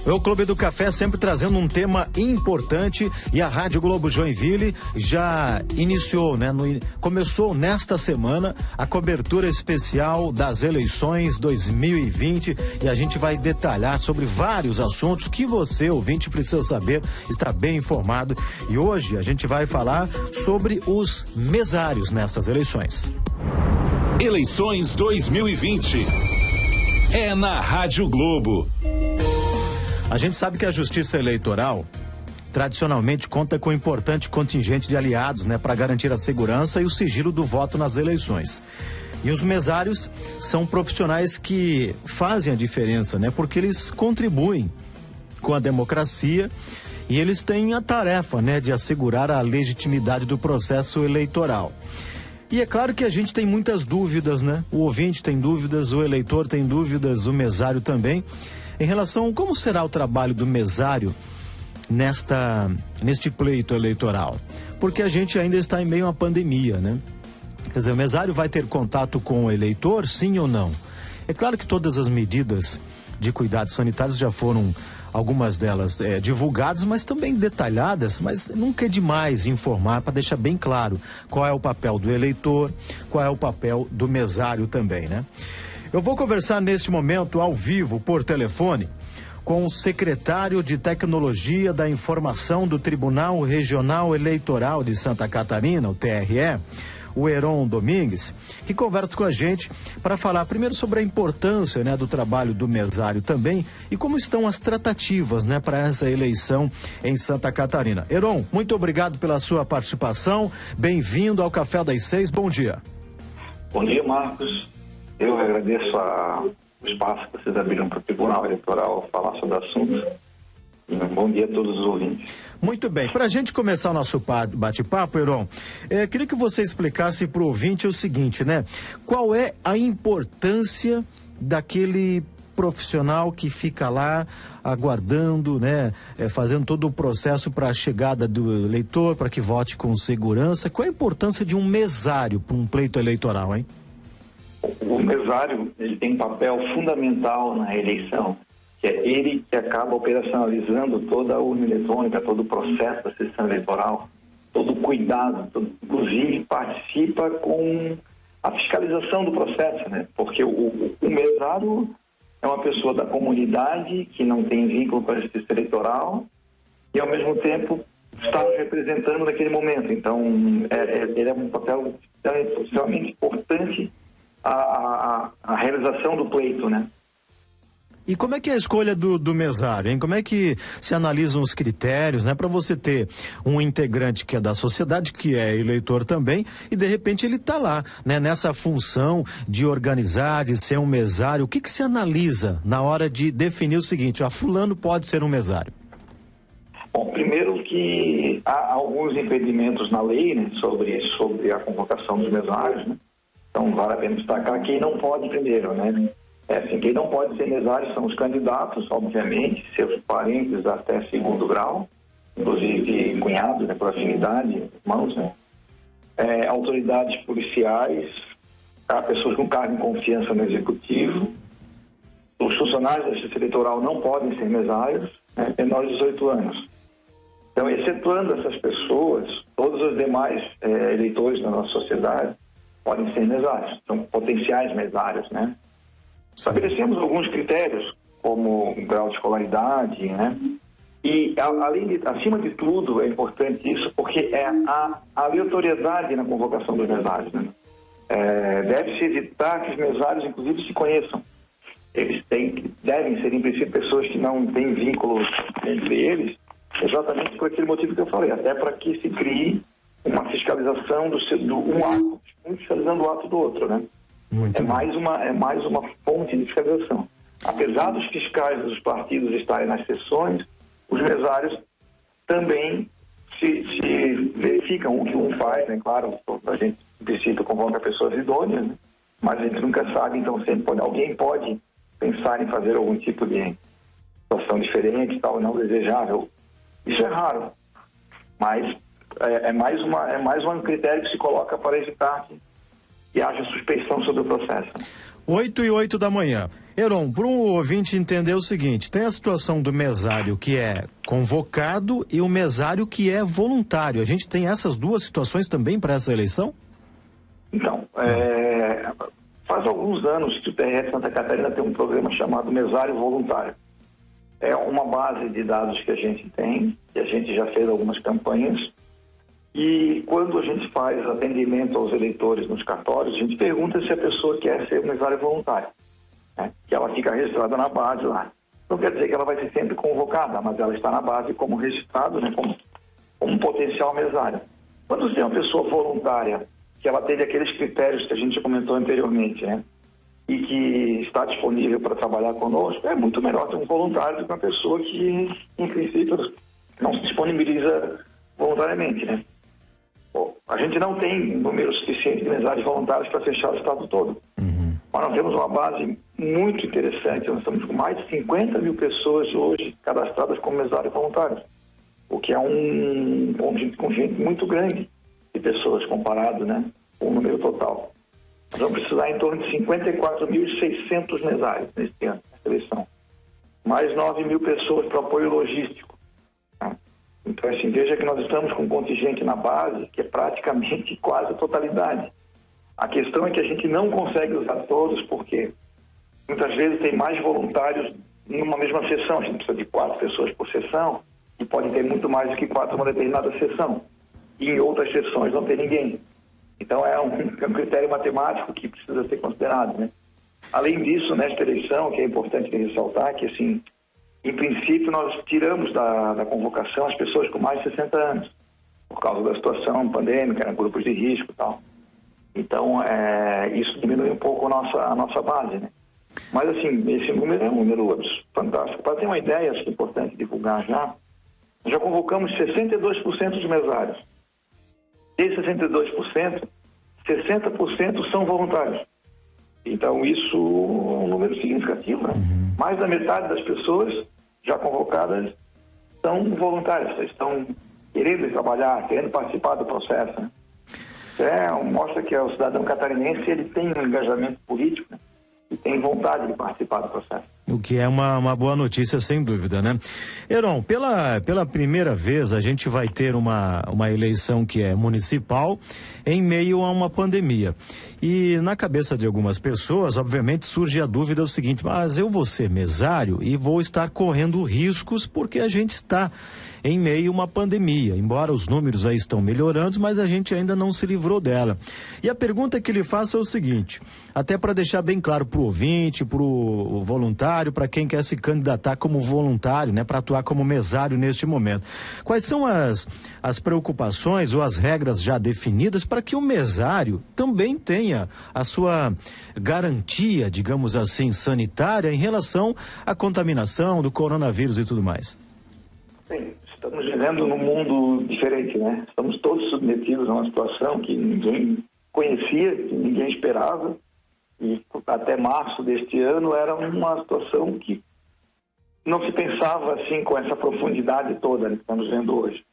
O Clube do Café sempre trazendo um tema importante e a Rádio Globo Joinville já iniciou, né? Começou nesta semana a cobertura especial das eleições 2020 e a gente vai detalhar sobre vários assuntos que você, ouvinte, precisa saber, está bem informado. E hoje a gente vai falar sobre os mesários nessas eleições. Eleições 2020 é na Rádio Globo. A gente sabe que a Justiça Eleitoral tradicionalmente conta com um importante contingente de aliados, né, para garantir a segurança e o sigilo do voto nas eleições. E os mesários são profissionais que fazem a diferença, né, porque eles contribuem com a democracia e eles têm a tarefa, né, de assegurar a legitimidade do processo eleitoral. E é claro que a gente tem muitas dúvidas, né? O ouvinte tem dúvidas, o eleitor tem dúvidas, o mesário também, em relação a como será o trabalho do mesário neste pleito eleitoral. Porque a gente ainda está em meio a uma pandemia, né? Quer dizer, o mesário vai ter contato com o eleitor, sim ou não? É claro que todas as medidas de cuidados sanitários já foram, algumas delas divulgadas, mas também detalhadas, mas nunca é demais informar para deixar bem claro qual é o papel do eleitor, qual é o papel do mesário também, né? Eu vou conversar neste momento ao vivo por telefone com o secretário de Tecnologia da Informação do Tribunal Regional Eleitoral de Santa Catarina, o TRE, o Heron Domingues, que conversa com a gente para falar primeiro sobre a importância, né, do trabalho do mesário também e como estão as tratativas, né, para essa eleição em Santa Catarina. Heron, muito obrigado pela sua participação, bem-vindo ao Café das 6, bom dia. Bom dia, Marcos. Eu agradeço o espaço que vocês abriram para o Tribunal Eleitoral falar sobre o assunto. E um bom dia a todos os ouvintes. Muito bem. Para a gente começar o nosso bate-papo, Heron, queria que você explicasse para o ouvinte o seguinte, né? Qual é a importância daquele profissional que fica lá aguardando, né? Fazendo todo o processo para a chegada do eleitor, para que vote com segurança. Qual é a importância de um mesário para um pleito eleitoral, hein? O mesário, ele tem um papel fundamental na eleição, que é ele que acaba operacionalizando toda a urna eletrônica, todo o processo da sessão eleitoral, todo o cuidado, inclusive participa com a fiscalização do processo, né? Porque o mesário é uma pessoa da comunidade que não tem vínculo com a justiça eleitoral e, ao mesmo tempo, está nos representando naquele momento. Então, ele é um papel extremamente importante a realização do pleito, né? E como é que é a escolha do mesário, hein? Como é que se analisam os critérios, né? Para você ter um integrante que é da sociedade, que é eleitor também, e de repente ele está lá, né? Nessa função de organizar, de ser um mesário. O que se analisa na hora de definir o seguinte, fulano pode ser um mesário? Bom, primeiro que há alguns impedimentos na lei, né, sobre a convocação dos mesários, né? Então, vale a pena destacar quem não pode primeiro, né? Quem não pode ser mesário são os candidatos, obviamente, seus parentes até segundo grau, inclusive cunhados, né, por afinidade, irmãos, né? Autoridades policiais, pessoas com cargo de confiança no executivo. Os funcionários da Justiça Eleitoral não podem ser mesários, né, menores de 18 anos. Então, excetuando essas pessoas, todos os demais eleitores da nossa sociedade podem ser mesários, são potenciais mesários, né? Estabelecemos alguns critérios, como grau de escolaridade, né? E, acima de tudo, é importante isso, porque é a aleatoriedade na convocação dos mesários, né? Deve-se evitar que os mesários, inclusive, se conheçam. Eles devem ser, em princípio, pessoas que não têm vínculos entre eles, exatamente por aquele motivo que eu falei, até para que se crie uma fiscalização um ato, um fiscalizando o ato do outro, né? É mais uma fonte de fiscalização. Apesar dos fiscais dos partidos estarem nas sessões, os mesários também se verificam o que um faz, né? Claro, a gente, em princípio, convoca pessoas idôneas, né? Mas a gente nunca sabe, então sempre alguém pode pensar em fazer algum tipo de situação diferente, tal, não desejável. Isso é raro, mas é mais um critério que se coloca para evitar que haja suspeição sobre o processo. 8h08 da manhã. Heron, para o ouvinte entender o seguinte, tem a situação do mesário que é convocado e o mesário que é voluntário. A gente tem essas duas situações também para essa eleição? Então, faz alguns anos que o TRE de Santa Catarina tem um programa chamado Mesário Voluntário. É uma base de dados que a gente tem, que a gente já fez algumas campanhas, e quando a gente faz atendimento aos eleitores nos cartórios, a gente pergunta se a pessoa quer ser mesário voluntário, né? Que ela fica registrada na base lá. Não quer dizer que ela vai ser sempre convocada, mas ela está na base como registrado, né? como um potencial mesário. Quando você tem uma pessoa voluntária, que ela tem aqueles critérios que a gente comentou anteriormente, né? E que está disponível para trabalhar conosco, é muito melhor ter um voluntário do que uma pessoa que, em princípio, não se disponibiliza voluntariamente, né? Bom, a gente não tem número suficiente de mesários voluntários para fechar o estado todo. Mas nós temos uma base muito interessante, nós estamos com mais de 50 mil pessoas hoje cadastradas como mesários voluntários, o que é um conjunto muito grande de pessoas comparado, né, com o número total. Nós vamos precisar em torno de 54.600 mesários neste ano, nessa eleição. Mais 9 mil pessoas para apoio logístico. Tá? Então, assim, veja que nós estamos com um contingente na base que é praticamente quase a totalidade. A questão é que a gente não consegue usar todos porque muitas vezes tem mais voluntários numa mesma sessão. A gente precisa de 4 pessoas por sessão e pode ter muito mais do que 4 numa determinada sessão. E em outras sessões não tem ninguém. Então é um critério matemático que precisa ser considerado, né? Além disso, nesta eleição, que é importante ressaltar, que assim, em princípio nós tiramos da convocação as pessoas com mais de 60 anos, por causa da situação pandêmica, né, grupos de risco e tal. Então, isso diminui um pouco a nossa base, né? Mas assim, esse número é um número fantástico. Para ter uma ideia, acho que é importante divulgar já convocamos 62% dos mesários. Desses 62%, 60% são voluntários. Então, isso é um número significativo, né? Mais da metade das pessoas já convocadas são voluntárias, estão querendo trabalhar, querendo participar do processo, né? Mostra que o cidadão catarinense ele tem um engajamento político, né? E tem vontade de participar do processo. O que é uma boa notícia, sem dúvida, né? Heron, pela primeira vez a gente vai ter uma eleição que é municipal em meio a uma pandemia. E na cabeça de algumas pessoas, obviamente, surge a dúvida o seguinte, mas eu vou ser mesário e vou estar correndo riscos porque a gente está em meio a uma pandemia, embora os números aí estão melhorando, mas a gente ainda não se livrou dela. E a pergunta que ele faço é o seguinte, até para deixar bem claro para o ouvinte, para o voluntário, para quem quer se candidatar como voluntário, né, para atuar como mesário neste momento. Quais são as preocupações ou as regras já definidas para que o mesário também tenha a sua garantia, digamos assim, sanitária em relação à contaminação do coronavírus e tudo mais? Sim. Estamos vivendo num mundo diferente, né? Estamos todos submetidos a uma situação que ninguém conhecia, que ninguém esperava. E até março deste ano era uma situação que não se pensava assim com essa profundidade toda, né, que estamos vendo hoje.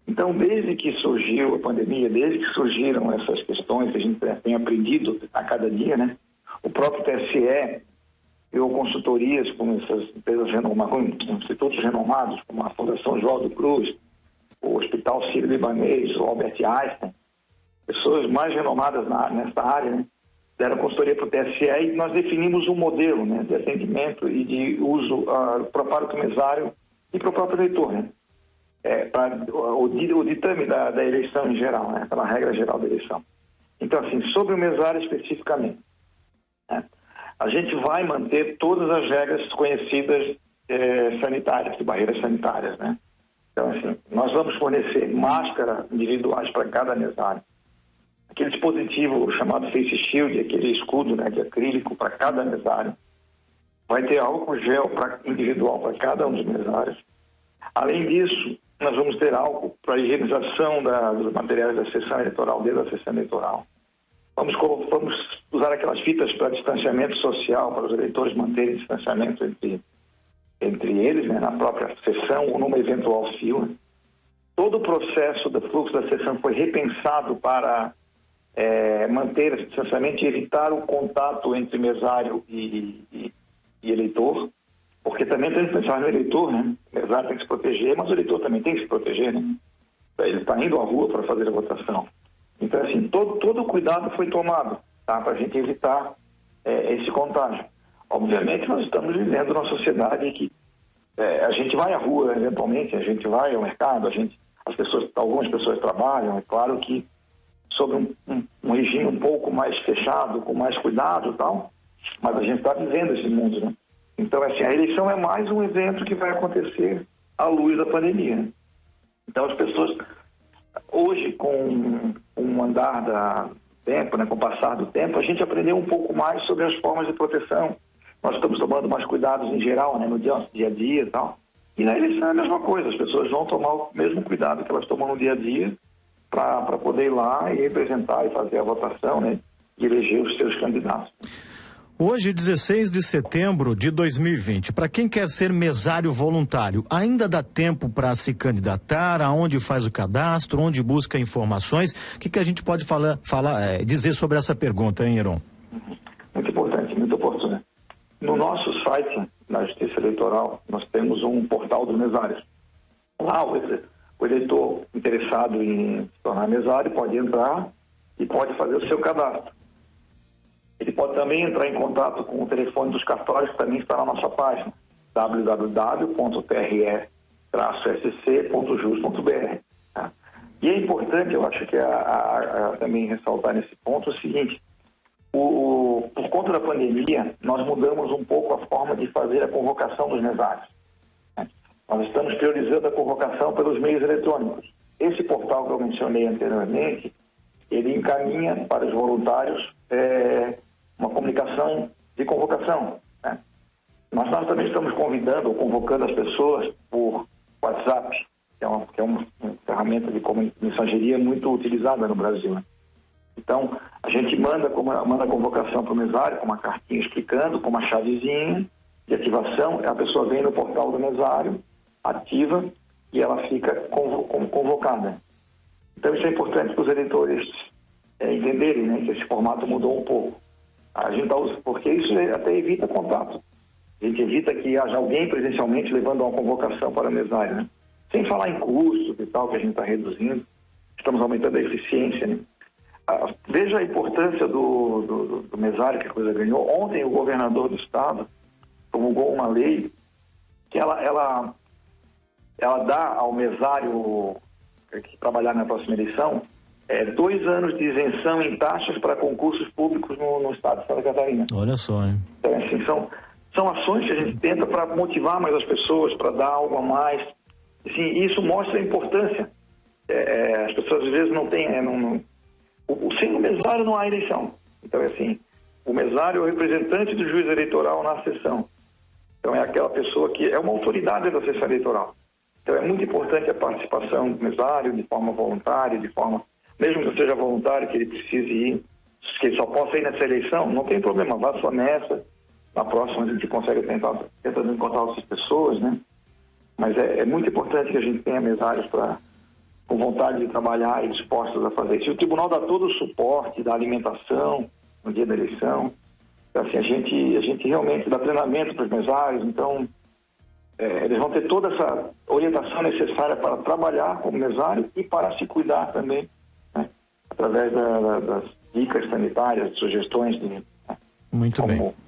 Então, desde que surgiu a pandemia, desde que surgiram essas questões que a gente tem aprendido a cada dia, né? O próprio TSE criou consultorias com essas empresas renomadas, institutos renomados, como a Fundação Oswaldo Cruz, o Hospital Sírio-Libanês, o Albert Einstein, pessoas mais renomadas nessa área, né, deram consultoria para o TSE e nós definimos um modelo, né, de atendimento e de uso para o mesário e para o próprio eleitor, né, para o ditame da eleição em geral, né, pela regra geral da eleição. Então, assim, sobre o mesário especificamente, né, a gente vai manter todas as regras conhecidas sanitárias, de barreiras sanitárias, né? Então, assim, nós vamos fornecer máscaras individuais para cada mesário. Aquele dispositivo chamado Face Shield, aquele escudo, né, de acrílico para cada mesário. Vai ter álcool gel individual para cada um dos mesários. Além disso, nós vamos ter álcool para higienização dos materiais da sessão eleitoral, desde a sessão eleitoral. Vamos usar aquelas fitas para distanciamento social, para os eleitores manterem distanciamento entre eles, né, na própria sessão ou numa eventual fila. Todo o processo do fluxo da sessão foi repensado para manter esse distanciamento e evitar o contato entre mesário e eleitor, porque também tem que pensar no eleitor, né? O mesário tem que se proteger, mas o eleitor também tem que se proteger, né? Ele está indo à rua para fazer a votação. Então, assim, todo o cuidado foi tomado, tá? Para a gente evitar esse contágio. Obviamente, nós estamos vivendo numa sociedade que a gente vai à rua, eventualmente, a gente vai ao mercado, algumas pessoas trabalham, é claro que sob um regime um pouco mais fechado, com mais cuidado e tal, mas a gente está vivendo esse mundo, né? Então, assim, a eleição é mais um evento que vai acontecer à luz da pandemia, né? Então, as pessoas, hoje, com o andar do tempo, né, com o passar do tempo, a gente aprendeu um pouco mais sobre as formas de proteção. Nós estamos tomando mais cuidados em geral, né, no dia a dia e tal. E na eleição é a mesma coisa, as pessoas vão tomar o mesmo cuidado que elas tomam no dia a dia para poder ir lá e representar e fazer a votação, né, e eleger os seus candidatos. Hoje, 16 de setembro de 2020, para quem quer ser mesário voluntário, ainda dá tempo para se candidatar? Aonde faz o cadastro? Onde busca informações? O que a gente pode dizer sobre essa pergunta, hein, Heron? Muito importante, muito oportuna. No nosso site, na Justiça Eleitoral, nós temos um portal dos mesários. Lá, o eleitor interessado em se tornar mesário pode entrar e pode fazer o seu cadastro. Ele pode também entrar em contato com o telefone dos cartórios, que também está na nossa página, www.tre-sc.jus.br. Tá? E é importante, eu acho que também ressaltar nesse ponto o seguinte: por conta da pandemia, nós mudamos um pouco a forma de fazer a convocação dos mesários. Né? Nós estamos priorizando a convocação pelos meios eletrônicos. Esse portal que eu mencionei anteriormente, ele encaminha para os voluntários uma comunicação de convocação, né? Nós também estamos convidando ou convocando as pessoas por WhatsApp, que é uma ferramenta de mensageria muito utilizada no Brasil, né? Então, a gente manda a convocação para o mesário com uma cartinha explicando, com uma chavezinha de ativação. A pessoa vem no portal do mesário, ativa e ela fica convocada. Então, isso é importante para os eleitores entenderem, né, que esse formato mudou um pouco. A gente porque isso até evita contato. A gente evita que haja alguém presencialmente levando uma convocação para o mesário, né? Sem falar em custos e tal, que a gente está reduzindo. Estamos aumentando a eficiência, né? Veja a importância do mesário que a coisa ganhou. Ontem o governador do estado promulgou uma lei que ela dá ao mesário que trabalhar na próxima eleição 2 anos de isenção em taxas para concursos públicos no estado de Santa Catarina. Olha só, hein? Então, assim, são ações que a gente tenta para motivar mais as pessoas, para dar algo a mais. Assim, isso mostra a importância. As pessoas às vezes não têm... sem o mesário não há eleição. Então, assim, o mesário é o representante do juiz eleitoral na sessão. Então, é aquela pessoa que é uma autoridade da sessão eleitoral. Então, é muito importante a participação do mesário de forma voluntária, mesmo que seja voluntário, que ele precise ir, que ele só possa ir nessa eleição, não tem problema, vá só nessa. Na próxima a gente consegue tentar encontrar outras pessoas, né? Mas é muito importante que a gente tenha mesários com vontade de trabalhar e dispostos a fazer isso. E o tribunal dá todo o suporte da alimentação no dia da eleição. Então, assim, a gente realmente dá treinamento para os mesários, então eles vão ter toda essa orientação necessária para trabalhar como mesário e para se cuidar também, né? Através das dicas sanitárias, sugestões de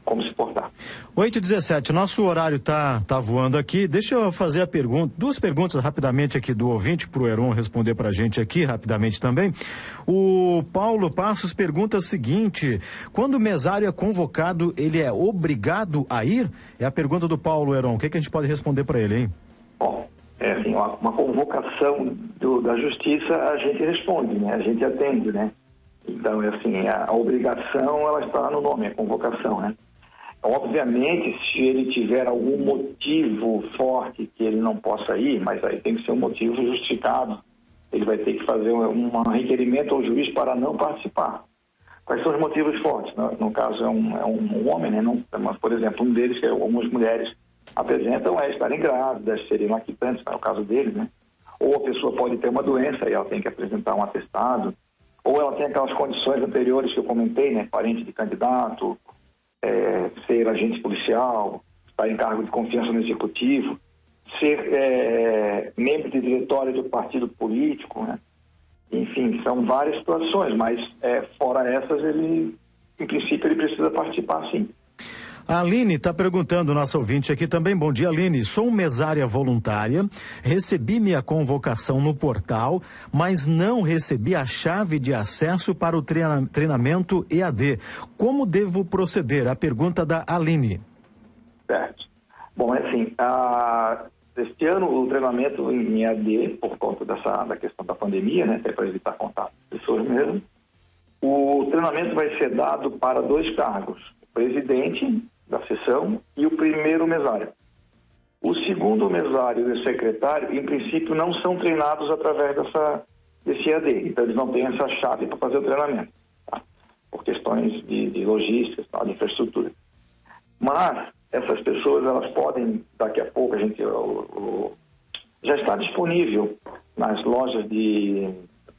como se portar. 8h17, nosso horário tá voando aqui. Deixa eu fazer a pergunta, 2 perguntas rapidamente aqui do ouvinte, pro Heron responder pra gente aqui rapidamente também. O Paulo Passos pergunta o seguinte: quando o mesário é convocado, ele é obrigado a ir? É a pergunta do Paulo, Heron. O que a gente pode responder para ele, hein? Bom, assim, uma convocação da justiça, a gente responde, né? A gente atende, né? Então, assim, a obrigação, ela está no nome, a convocação, né? Obviamente, se ele tiver algum motivo forte que ele não possa ir, mas aí tem que ser um motivo justificado, ele vai ter que fazer um requerimento ao juiz para não participar. Quais são os motivos fortes? No caso, é um homem, né? Mas, por exemplo, um deles, que algumas mulheres apresentam, estarem grávidas, serem lactantes, no caso deles, né? Ou a pessoa pode ter uma doença e ela tem que apresentar um atestado. ou ela tem aquelas condições anteriores que eu comentei, né? Parente de candidato, ser agente policial, estar em cargo de confiança no executivo, ser membro de diretório do partido político, né? Enfim, são várias situações, mas fora essas, em princípio, ele precisa participar, sim. A Aline está perguntando, nossa ouvinte aqui também. Bom dia, Aline. Sou mesária voluntária, recebi minha convocação no portal, mas não recebi a chave de acesso para o treinamento EAD. Como devo proceder? A pergunta da Aline. Certo. Bom, assim, este ano o treinamento em EAD, por conta da questão da pandemia, né, para evitar contato com pessoas mesmo, o treinamento vai ser dado para 2 cargos, o presidente da sessão e o primeiro mesário. O segundo mesário e o secretário, em princípio, não são treinados através desse EAD, então eles não têm essa chave para fazer o treinamento, tá? Por questões de logística, tá? De infraestrutura. Mas essas pessoas, elas podem, daqui a pouco, já está disponível nas lojas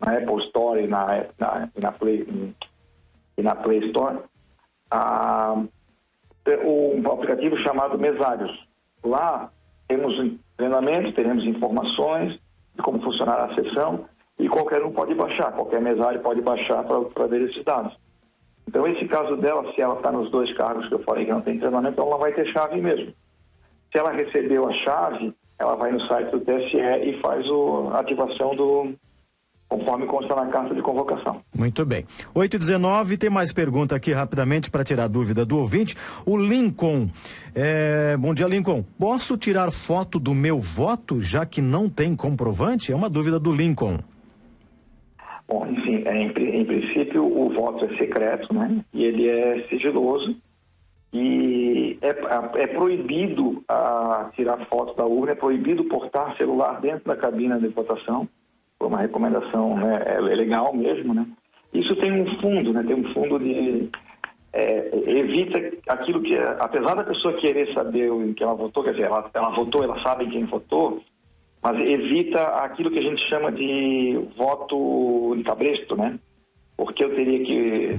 na Apple Store e na Play Store, um aplicativo chamado Mesários. Lá temos treinamento, teremos informações de como funcionar a sessão e qualquer um pode baixar, qualquer mesário pode baixar para ver esses dados. Então, esse caso dela, se ela está nos 2 cargos que eu falei que não tem treinamento, então ela vai ter chave mesmo. Se ela recebeu a chave, ela vai no site do TSE e faz a ativação conforme consta na carta de convocação. Muito bem. 8h19, tem mais pergunta aqui rapidamente para tirar a dúvida do ouvinte. O Lincoln. Bom dia, Lincoln. Posso tirar foto do meu voto, já que não tem comprovante? É uma dúvida do Lincoln. Bom, enfim, em princípio o voto é secreto, né? E ele é sigiloso e é proibido tirar foto da urna, é proibido portar celular dentro da cabina de votação. Foi uma recomendação, né? É legal mesmo, né? Isso tem um fundo, né? Tem um fundo de... evita aquilo que... apesar da pessoa querer saber em que ela votou, quer dizer, ela votou, ela sabe em quem votou, mas evita aquilo que a gente chama de voto de cabresto, né? Porque eu teria que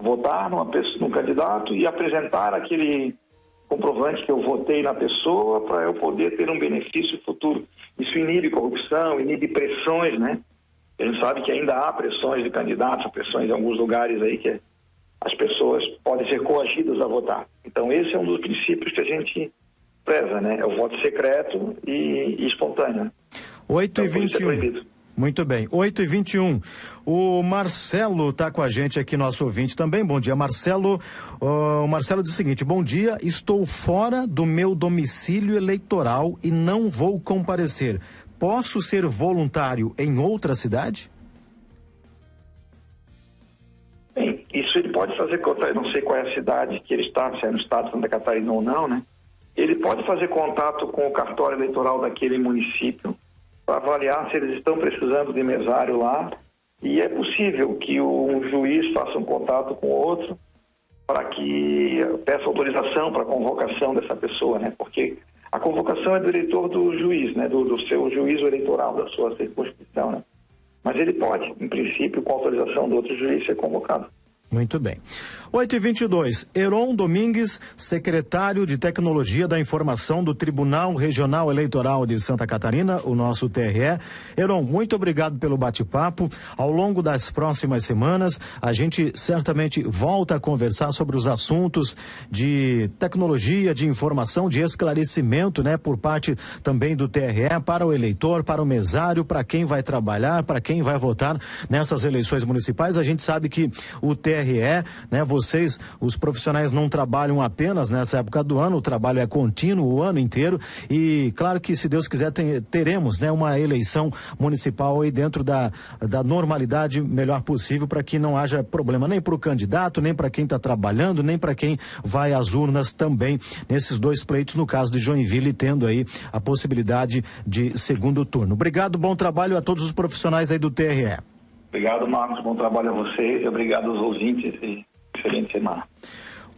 votar num candidato e apresentar aquele comprovante que eu votei na pessoa para eu poder ter um benefício futuro. Isso inibe corrupção, inibe pressões, né? A gente sabe que ainda há pressões de candidatos, pressões em alguns lugares aí que as pessoas podem ser coagidas a votar. Então, esse é um dos princípios que a gente preza, né? É o voto secreto e espontâneo. 8h21. Muito bem. 8h21. O Marcelo está com a gente aqui, nosso ouvinte também. Bom dia, Marcelo. O Marcelo diz o seguinte: bom dia, estou fora do meu domicílio eleitoral e não vou comparecer. Posso ser voluntário em outra cidade? Bem, isso ele pode fazer, eu não sei qual é a cidade que ele está, se é no estado de Santa Catarina ou não, né? Ele pode fazer contato com o cartório eleitoral daquele município para avaliar se eles estão precisando de mesário lá, e é possível que um juiz faça um contato com outro para que peça autorização para a convocação dessa pessoa, né? Porque a convocação é do eleitor do juiz, né? Do seu juízo eleitoral, da sua circunscrição, né? Mas ele pode, em princípio, com autorização do outro juiz, ser convocado. Muito bem. 8h22, Heron Domingues, secretário de Tecnologia da Informação do Tribunal Regional Eleitoral de Santa Catarina, o nosso TRE. Heron, muito obrigado pelo bate-papo. Ao longo das próximas semanas, a gente certamente volta a conversar sobre os assuntos de tecnologia, de informação, de esclarecimento, né, por parte também do TRE para o eleitor, para o mesário, para quem vai trabalhar, para quem vai votar nessas eleições municipais. A gente sabe que o TRE, né, vocês, os profissionais, não trabalham apenas nessa época do ano, o trabalho é contínuo o ano inteiro e claro que, se Deus quiser, teremos, né, uma eleição municipal aí dentro da normalidade melhor possível, para que não haja problema nem para o candidato, nem para quem está trabalhando, nem para quem vai às urnas também nesses 2 pleitos, no caso de Joinville, tendo aí a possibilidade de segundo turno. Obrigado, bom trabalho a todos os profissionais aí do TRE. Obrigado, Marcos. Bom trabalho a vocês e obrigado aos ouvintes e excelente semana.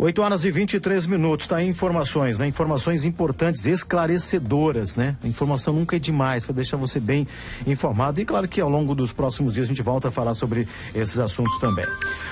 8 horas e 23 minutos, tá aí informações, né? Informações importantes, esclarecedoras, né? A informação nunca é demais, vai deixar você bem informado e claro que ao longo dos próximos dias a gente volta a falar sobre esses assuntos também.